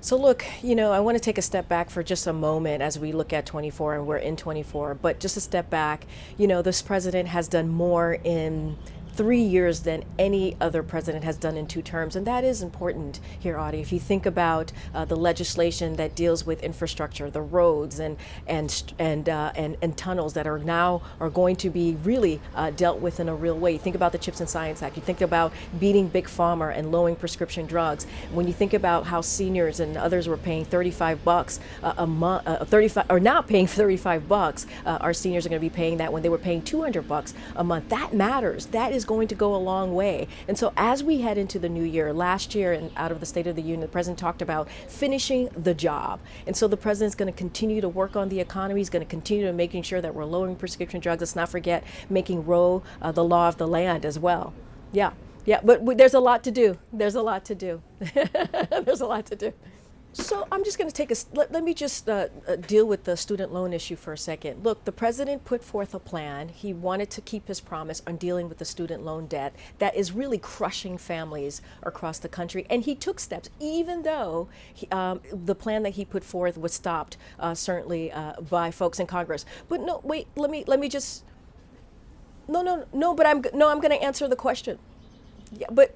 So look, I want to take a step back for just a moment as we look at 24 and we're in 24, but just a step back, this president has done more in 3 years than any other president has done in 2 terms. And that is important here, Audie. If you think about the legislation that deals with infrastructure, the roads and tunnels that are going to be really dealt with in a real way. You think about the Chips and Science Act. You think about beating big pharma and lowering prescription drugs. When you think about how seniors and others were paying $35 a month, 35 or now paying $35, our seniors are going to be paying that when they were paying $200 a month. That matters. That is going to go a long way. And so as we head into the new year, last year and out of the State of the Union, the president talked about finishing the job. And so the president's going to continue to work on the economy. He's going to continue to making sure that we're lowering prescription drugs. Let's not forget making Roe the law of the land as well. Yeah. Yeah. But there's a lot to do. There's a lot to do. There's a lot to do. So I'm just going to let me just deal with the student loan issue for a second. Look, the president put forth a plan. He wanted to keep his promise on dealing with the student loan debt that is really crushing families across the country. And he took steps, even though the plan that he put forth was stopped, certainly by folks in Congress. But no, wait, let me just, no, but I'm going to answer the question. Yeah, but.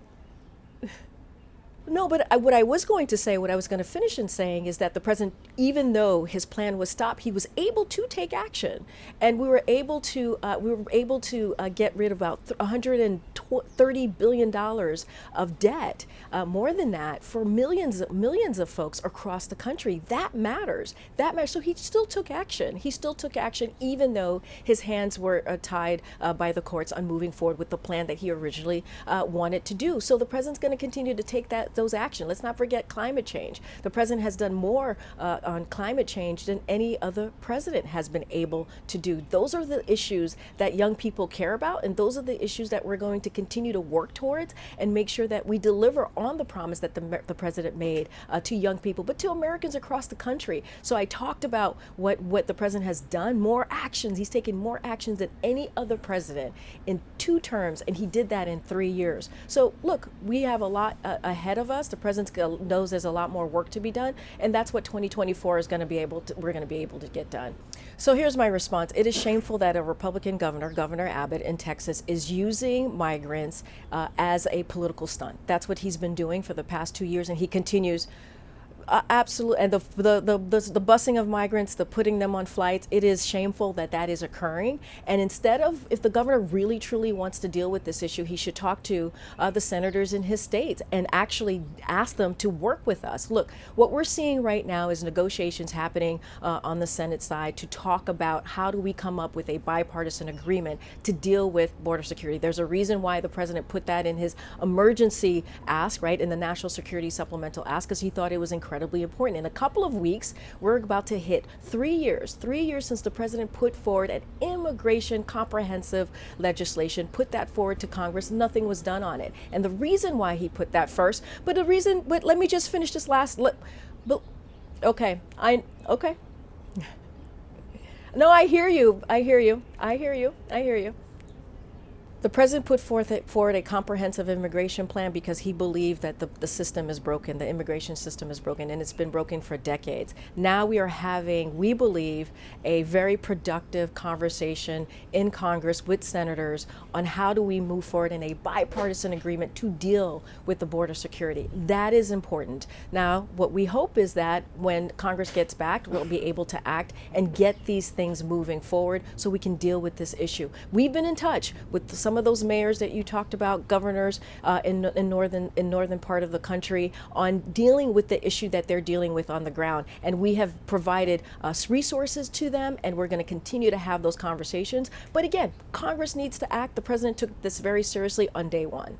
No, but what I was going to say, what I was going to finish in saying is that the president, even though his plan was stopped, he was able to take action, and we were able to get rid of about $130 billion of debt, more than that, for millions of folks across the country. That matters. That matters. So he still took action. He still took action, even though his hands were tied by the courts on moving forward with the plan that he originally wanted to do. So the president's going to continue to take those action. Let's not forget climate change. The president has done more on climate change than any other president has been able to do. Those are the issues that young people care about, and those are the issues that we're going to continue to work towards and make sure that we deliver on the promise that the president made to young people, but to Americans across the country. So I talked about what the president has done, more actions. He's taken more actions than any other president in 2 terms, and he did that in 3 years. So look, we have a lot ahead of us. The president knows there's a lot more work to be done, and that's what 2024 is going to be able to, we're going to be able to get done. So here's my response. It is shameful that a Republican Governor Abbott in Texas, is using migrants as a political stunt. That's what he's been doing for the past 2 years, and he continues. Absolutely, and the busing of migrants, the putting them on flights, it is shameful that is occurring. And instead of, if the governor really truly wants to deal with this issue, he should talk to the senators in his states and actually ask them to work with us. Look, what we're seeing right now is negotiations happening on the Senate side to talk about how do we come up with a bipartisan agreement to deal with border security. There's a reason why the president put that in his emergency ask, right, in the National Security Supplemental ask, because he thought it was incredibly important. In a couple of weeks, we're about to hit 3 years since the president put forward an immigration comprehensive legislation, put that forward to Congress. Nothing was done on it. And the reason why he put that first, but let me just finish this last, okay. No, I hear you. The president put forward a comprehensive immigration plan because he believed that the system is broken, the immigration system is broken, and it's been broken for decades. Now we are having, we believe, a very productive conversation in Congress with senators on how do we move forward in a bipartisan agreement to deal with the border security. That is important. Now, what we hope is that when Congress gets back, we'll be able to act and get these things moving forward so we can deal with this issue. We've been in touch with some of those mayors that you talked about, governors in northern part of the country, on dealing with the issue that they're dealing with on the ground. And we have provided resources to them, and we're going to continue to have those conversations. But again, Congress needs to act. The president took this very seriously on day one.